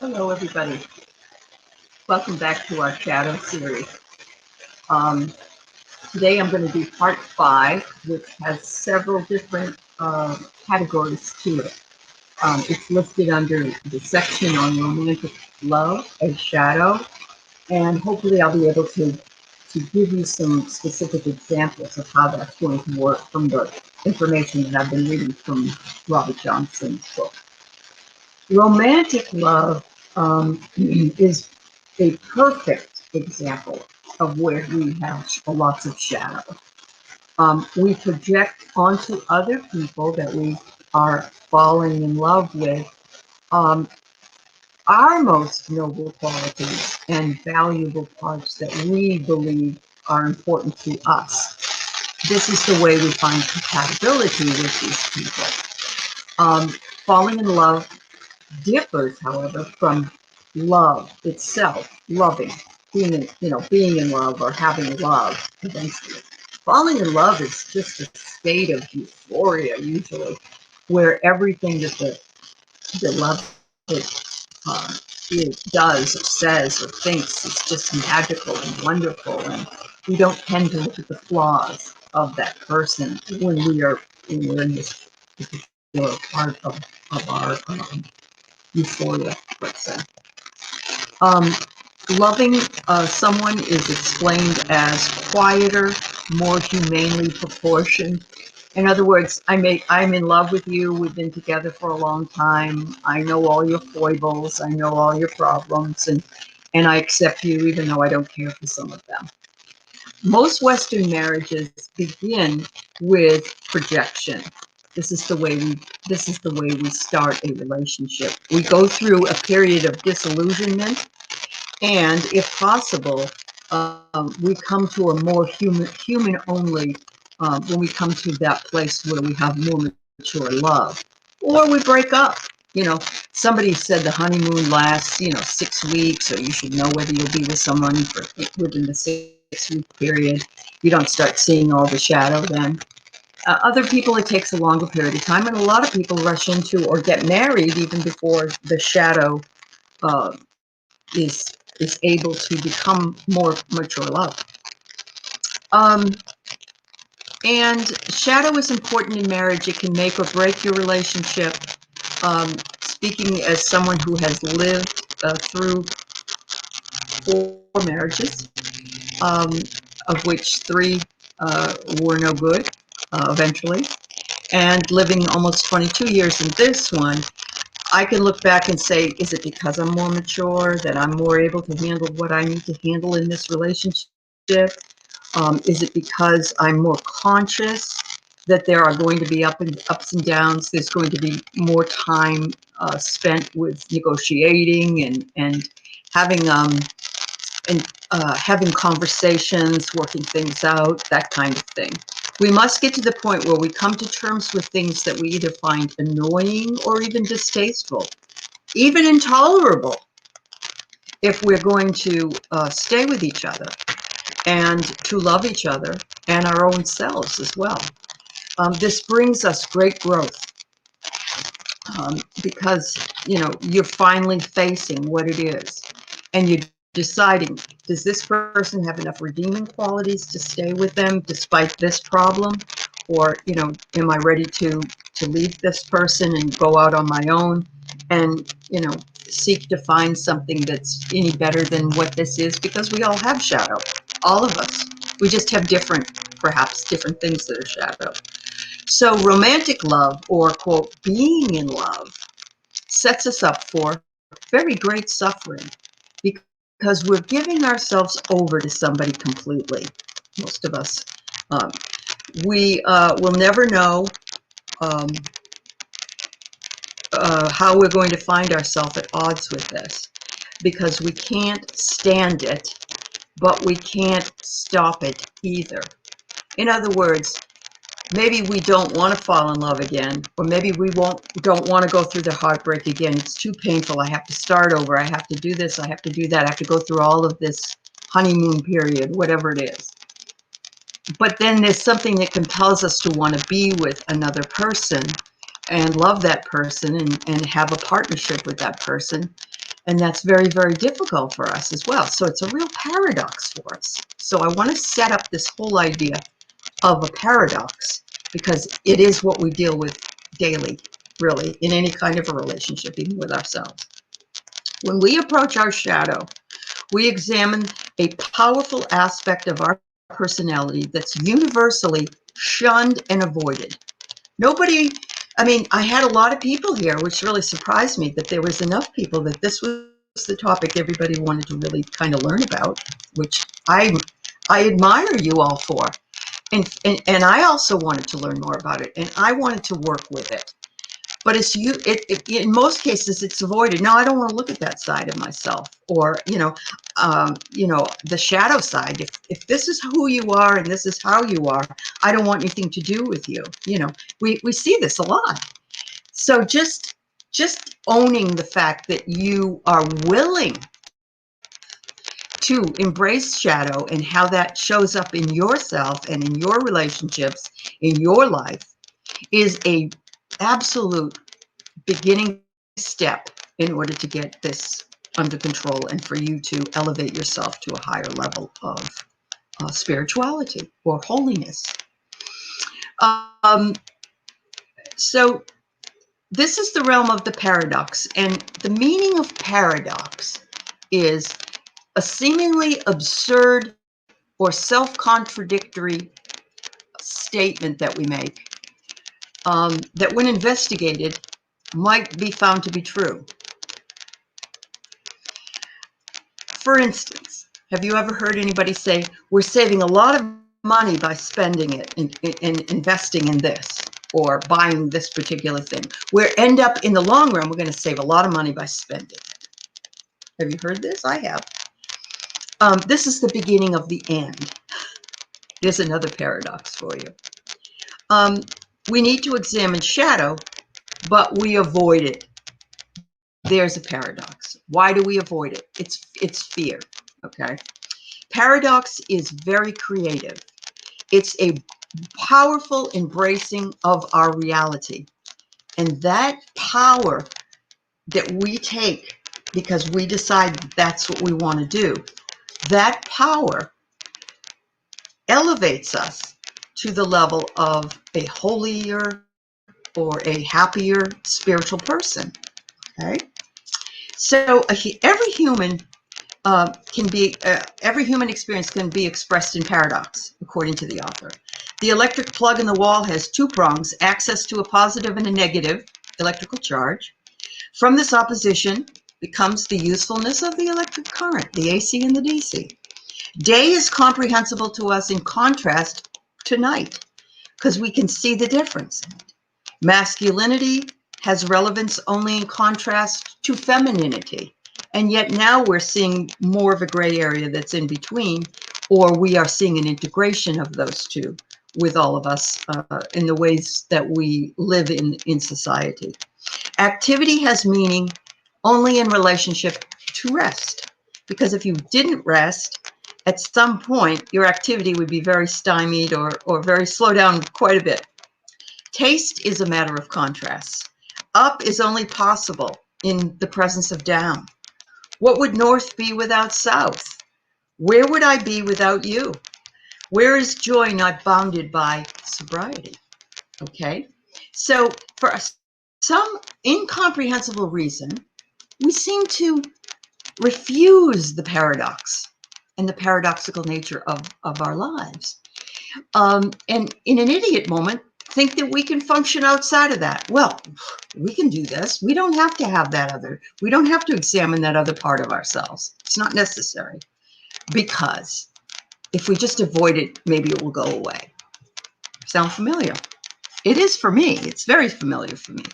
Hello, everybody. Welcome back to our Shadow series. Um, Today I'm going to do part 5, which has several different categories to it. It's listed under the section on romantic love as shadow, and hopefully I'll be able to give you some specific examples of how that's going to work from the information that I've been reading from Robert Johnson's book. Romantic love is a perfect example of where we have lots of shadow. We project onto other people that we are falling in love with um, our most noble qualities and valuable parts that we believe are important to us. This is the way we find compatibility with these people. Falling in love differs, however, from love itself, loving, being in love or having love eventually. Falling in love is just a state of euphoria, usually, where everything that the beloved does or says or thinks is just magical and wonderful, and we don't tend to look at the flaws of that person when we're in this particular part of our euphoria, let's say. Um, Loving someone is explained as quieter, more humanely proportioned. In other words, I'm in love with you. We've been together for a long time. I know all your foibles. I know all your problems, and I accept you even though I don't care for some of them. Most Western marriages begin with projection. This is the way we start a relationship. We go through a period of disillusionment, and if possible, we come to a more human only when we come to that place where we have more mature love, or we break up. You know, somebody said the honeymoon lasts 6 weeks, or you should know whether you'll be with someone within the 6-week period. You don't start seeing all the shadow then. Other people, it takes a longer period of time, and a lot of people rush into or get married even before the shadow uh, is able to become more mature love. Um, and shadow is important in marriage. It can make or break your relationship. Speaking as someone who has lived through 4 marriages, um, of which 3 were no good eventually, and living almost 22 years in this one, I can look back and say, is it because I'm more mature, that I'm more able to handle what I need to handle in this relationship? Is it because I'm more conscious that there are going to be ups and downs? There's going to be more time spent with negotiating and having having conversations, working things out, that kind of thing. We must get to the point where we come to terms with things that we either find annoying or even distasteful, even intolerable, if we're going to stay with each other and to love each other and our own selves as well. This brings us great growth because, you're finally facing what it is, and you're deciding, does this person have enough redeeming qualities to stay with them despite this problem? Or, am I ready to leave this person and go out on my own and, seek to find something that's any better than what this is? Because we all have shadow, all of us. We just have perhaps different things that are shadow. So romantic love, or quote, being in love, sets us up for very great suffering, because we're giving ourselves over to somebody completely, most of us. Um, we will never know um, how we're going to find ourselves at odds with this, because we can't stand it, but we can't stop it either. In other words, maybe we don't want to fall in love again, or maybe we don't want to go through the heartbreak again. It's too painful. I have to start over. I have to do this. I have to do that. I have to go through all of this honeymoon period, whatever it is. But then there's something that compels us to want to be with another person and love that person and have a partnership with that person. And that's very, very difficult for us as well. So it's a real paradox for us. So I want to set up this whole idea of a paradox because it is what we deal with daily, really, in any kind of a relationship, even with ourselves. When we approach our shadow, we examine a powerful aspect of our personality that's universally shunned and avoided. Nobody, I mean, I had a lot of people here, which really surprised me that there was enough people that this was the topic everybody wanted to really kind of learn about, which I admire you all for. And I also wanted to learn more about it, and I wanted to work with it. But it's in most cases, it's avoided. No, I don't want to look at that side of myself, or the shadow side. If this is who you are and this is how you are, I don't want anything to do with you. We see this a lot. So just owning the fact that you are willing to embrace shadow and how that shows up in yourself and in your relationships, in your life, is a absolute beginning step in order to get this under control and for you to elevate yourself to a higher level of spirituality or holiness. So this is the realm of the paradox, and the meaning of paradox is a seemingly absurd or self-contradictory statement that we make that when investigated might be found to be true. For instance, have you ever heard anybody say, we're saving a lot of money by spending it and investing in this or buying this particular thing? We end up in the long run, we're going to save a lot of money by spending it. Have you heard this? I have. This is the beginning of the end. There's another paradox for you. We need to examine shadow, but we avoid it. There's a paradox. Why do we avoid it? It's fear, okay? Paradox is very creative. It's a powerful embracing of our reality. And that power that we take because we decide that's what we want to do, that power elevates us to the level of a holier or a happier spiritual person, okay? So every human every human experience can be expressed in paradox, according to the author. The electric plug in the wall has two prongs, access to a positive and a negative electrical charge. From this opposition becomes the usefulness of the electric current, the AC and the DC. Day is comprehensible to us in contrast to night, because we can see the difference. Masculinity has relevance only in contrast to femininity. And yet now we're seeing more of a gray area that's in between, or we are seeing an integration of those two with all of us in the ways that we live in society. Activity has meaning only in relationship to rest, because if you didn't rest, at some point your activity would be very stymied or very slow down quite a bit. Taste is a matter of contrast. Up is only possible in the presence of down. What would north be without south? Where would I be without you? Where is joy not bounded by sobriety? Okay, so for some incomprehensible reason, we seem to refuse the paradox and the paradoxical nature of our lives. And in an idiot moment, think that we can function outside of that. Well, we can do this. We don't have to have that other. We don't have to examine that other part of ourselves. It's not necessary, because if we just avoid it, maybe it will go away. Sound familiar? It is for me. It's very familiar for me.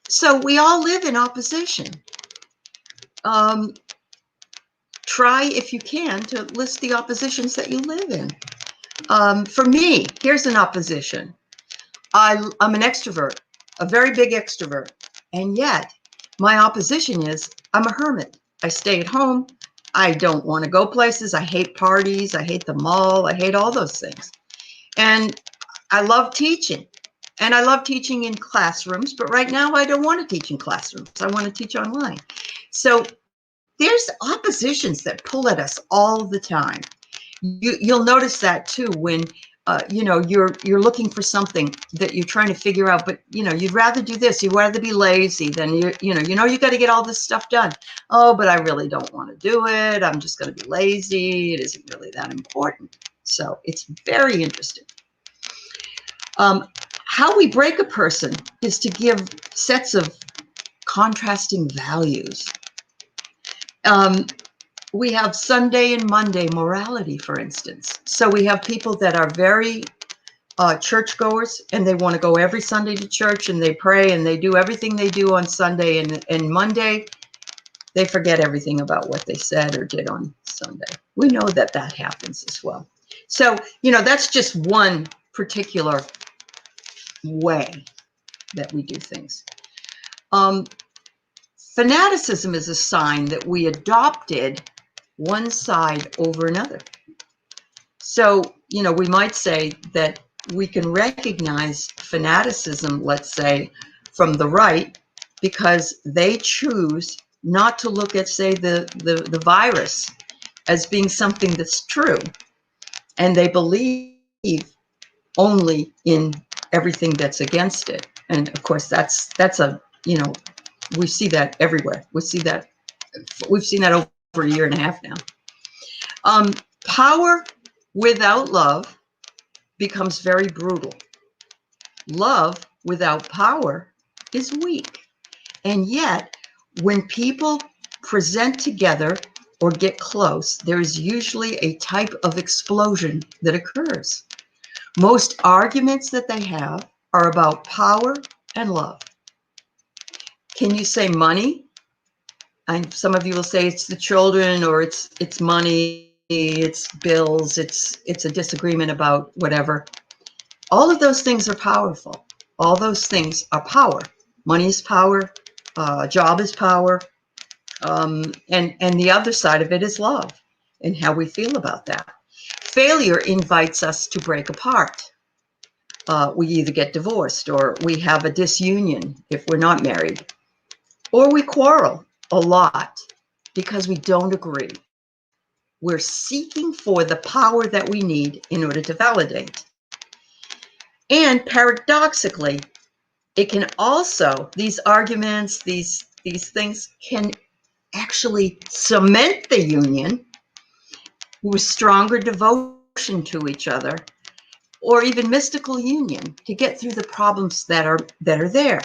So we all live in opposition. Try, if you can, to list the oppositions that you live in. For me, here's an opposition. I'm an extrovert, a very big extrovert, and yet my opposition is I'm a hermit. I stay at home. I don't want to go places. I hate parties. I hate the mall. I hate all those things. And I love teaching. And I love teaching in classrooms, but right now I don't want to teach in classrooms. I want to teach online. So there's oppositions that pull at us all the time. You'll notice that too when you're looking for something that you're trying to figure out, but you'd rather do this. You'd rather be lazy than you got to get all this stuff done. Oh, but I really don't want to do it. I'm just going to be lazy. It isn't really that important. So it's very interesting. How we break a person is to give sets of contrasting values. We have Sunday and Monday morality, for instance. So we have people that are very churchgoers, and they want to go every Sunday to church, and they pray, and they do everything they do on Sunday, and Monday, they forget everything about what they said or did on Sunday. We know that that happens as well. So, that's just one particular way that we do things. Fanaticism is a sign that we adopted one side over another. So, we might say that we can recognize fanaticism, let's say, from the right, because they choose not to look at, say, the virus as being something that's true. And they believe only in everything that's against it. And of course, that's we see that everywhere. We've seen that over a year and a half now. Power without love becomes very brutal. Love without power is weak. And yet, when people present together or get close, there is usually a type of explosion that occurs. Most arguments that they have are about power and love. Can you say money? And some of you will say it's the children, or it's money, it's bills, it's a disagreement about whatever. All of those things are powerful. All those things are power. Money is power. Job is power. And the other side of it is love and how we feel about that. Failure invites us to break apart. We either get divorced, or we have a disunion if we're not married, or we quarrel a lot because we don't agree. We're seeking for the power that we need in order to validate. And paradoxically, it can also, these arguments, these things can actually cement the union with stronger devotion to each other, or even mystical union to get through the problems that are there.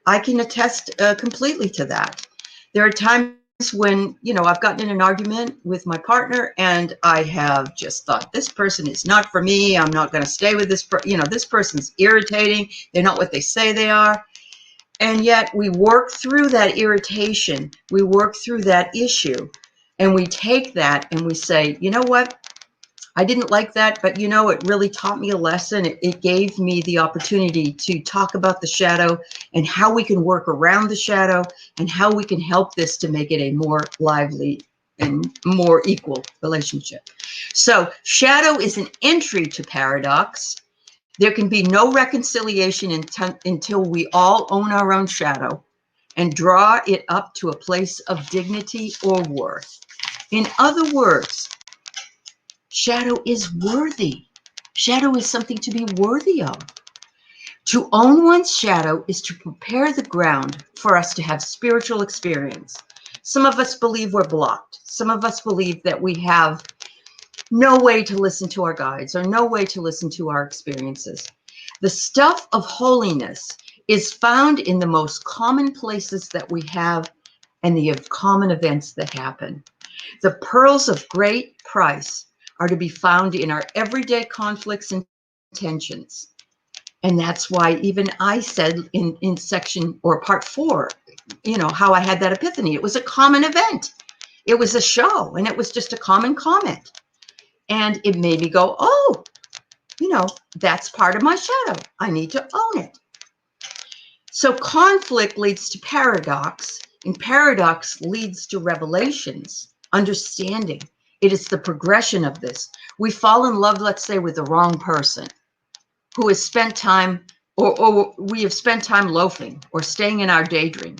I can attest completely to that. There are times when, I've gotten in an argument with my partner, and I have just thought, this person is not for me. I'm not going to stay with this, this person's irritating. They're not what they say they are. And yet we work through that irritation. We work through that issue, and we take that and we say, you know what? I didn't like that, but it really taught me a lesson. It gave me the opportunity to talk about the shadow and how we can work around the shadow and how we can help this to make it a more lively and more equal relationship. So shadow is an entry to paradox. There can be no reconciliation until we all own our own shadow and draw it up to a place of dignity or worth. In other words, shadow is worthy. Shadow is something to be worthy of. To own one's shadow is to prepare the ground for us to have spiritual experience. Some of us believe we're blocked. Some of us believe that we have no way to listen to our guides or no way to listen to our experiences. The stuff of holiness is found in the most common places that we have and the common events that happen. The pearls of great price are to be found in our everyday conflicts and tensions. And that's why even I said in section or part 4, how I had that epiphany. It was a common event. It was a show, and it was just a common comment. And it made me go, oh, that's part of my shadow. I need to own it. So conflict leads to paradox, and paradox leads to revelations, understanding. It is the progression of this. We fall in love, let's say, with the wrong person who has spent time or we have spent time loafing or staying in our daydream.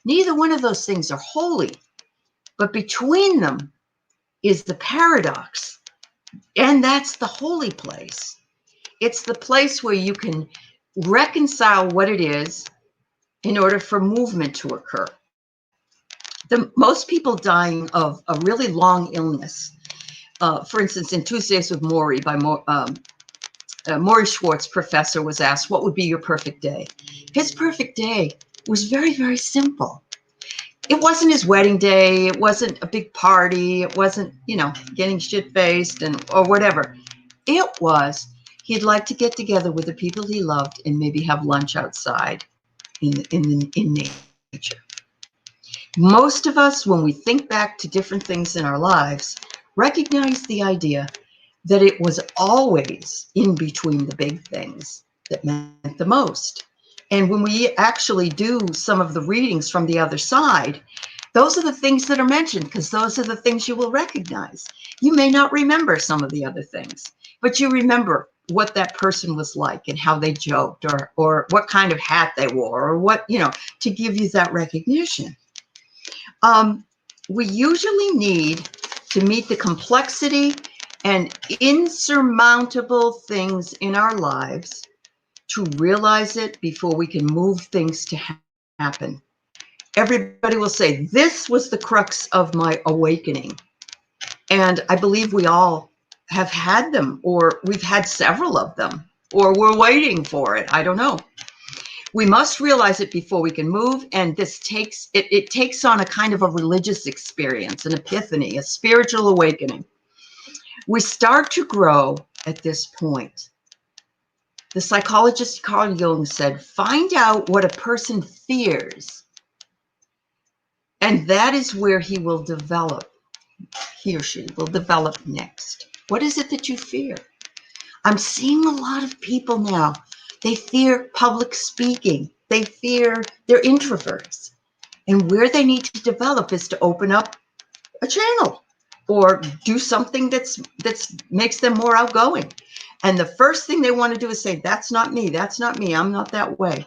Neither one of those things are holy, but between them is the paradox, and that's the holy place. It's the place where you can reconcile what it is in order for movement to occur. Most people dying of a really long illness, for instance, in Tuesdays with Maury by Maury Schwartz, professor, was asked, what would be your perfect day? His perfect day was very, very simple. It wasn't his wedding day. It wasn't a big party. It wasn't, getting shit-faced or whatever. It was, he'd like to get together with the people he loved and maybe have lunch outside in nature. Most of us, when we think back to different things in our lives, recognize the idea that it was always in between the big things that meant the most. And when we actually do some of the readings from the other side, those are the things that are mentioned, because those are the things you will recognize. You may not remember some of the other things, but you remember what that person was like and how they joked, or what kind of hat they wore, or what, to give you that recognition. We usually need to meet the complexity and insurmountable things in our lives to realize it before we can move things to happen. Everybody will say, this was the crux of my awakening. And I believe we all have had them, or we've had several of them, or we're waiting for it. I don't know. We must realize it before we can move, and this takes on a kind of a religious experience, an epiphany, a spiritual awakening. We start to grow at this point. The psychologist Carl Jung said, find out what a person fears, and that is where he or she will develop next. What is it that you fear? I'm seeing a lot of people now. They fear public speaking. They're introverts. And where they need to develop is to open up a channel or do something that's makes them more outgoing. And the first thing they want to do is say, that's not me. That's not me. I'm not that way.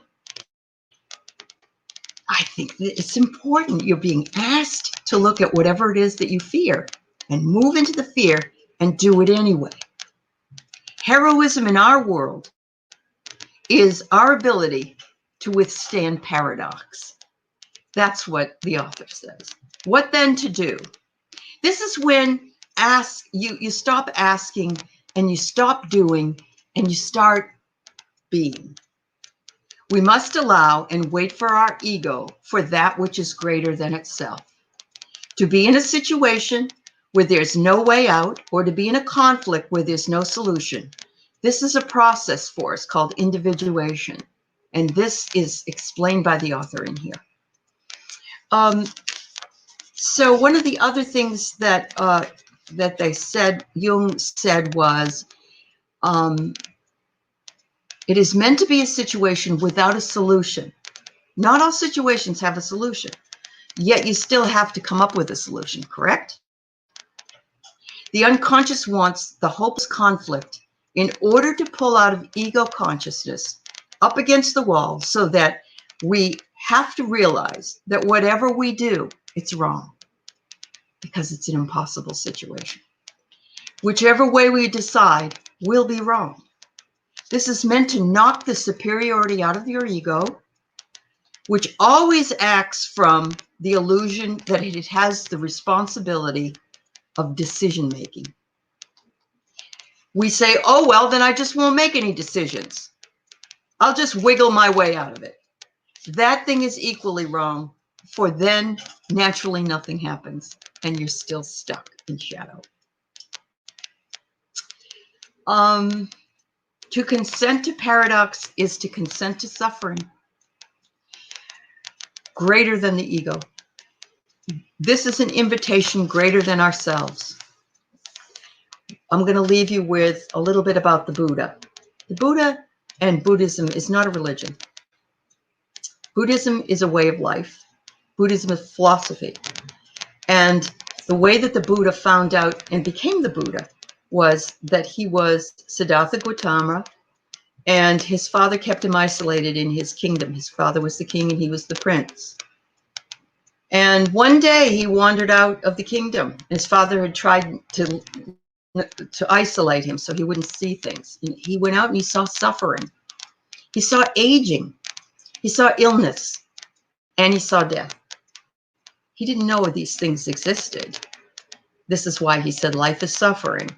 I think that it's important. You're being asked to look at whatever it is that you fear and move into the fear and do it anyway. Heroism in our world is our ability to withstand paradox. That's what the author says. What then to do? This is when you stop asking and you stop doing and you start being. We must allow and wait for our ego for that which is greater than itself. To be in a situation where there's no way out, or to be in a conflict where there's no solution. This is a process for us called individuation. And this is explained by the author in here. So one of the other things that they said, Jung said, was, it is meant to be a situation without a solution. Not all situations have a solution, yet you still have to come up with a solution, correct? The unconscious wants the hopeless conflict in order to pull out of ego consciousness up against the wall, so that we have to realize that whatever we do, it's wrong, because it's an impossible situation. Whichever way we decide will be wrong. This is meant to knock the superiority out of your ego, which always acts from the illusion that it has the responsibility of decision making. We say, oh, well, then I just won't make any decisions. I'll just wiggle my way out of it. That thing is equally wrong, for then naturally nothing happens and you're still stuck in shadow. To consent to paradox is to consent to suffering greater than the ego. This is an invitation greater than ourselves. I'm going to leave you with a little bit about the Buddha. The Buddha and Buddhism is not a religion. Buddhism is a way of life. Buddhism is philosophy. And the way that the Buddha found out and became the Buddha was that he was Siddhartha Gautama, And his father kept him isolated in his kingdom. His father was the king and he was the prince. And one day he wandered out of the kingdom. His father had tried to isolate him so he wouldn't see things. And he went out and he saw suffering. He saw aging. He saw illness. And he saw death. He didn't know these things existed. This is why he said life is suffering.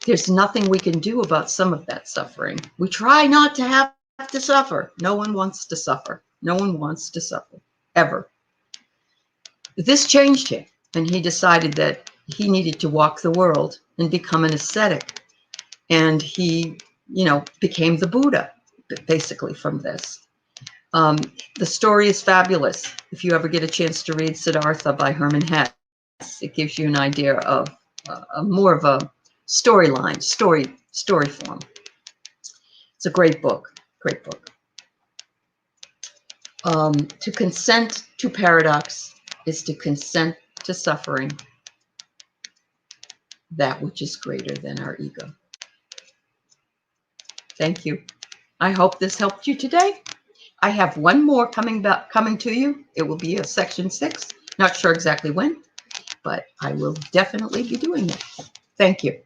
There's nothing we can do about some of that suffering. We try not to have to suffer. No one wants to suffer. No one wants to suffer, ever. This changed him, and he decided that he needed to walk the world and become an ascetic. And he, became the Buddha, basically, from this. The story is fabulous. If you ever get a chance to read Siddhartha by Hermann Hesse, it gives you an idea of more of a storyline, story form. It's a great book, great book. To consent to paradox is to consent to suffering, that which is greater than our ego. Thank you. I hope this helped you today. I have one more coming to you. It will be a section 6. Not sure exactly when, but I will definitely be doing it. Thank you.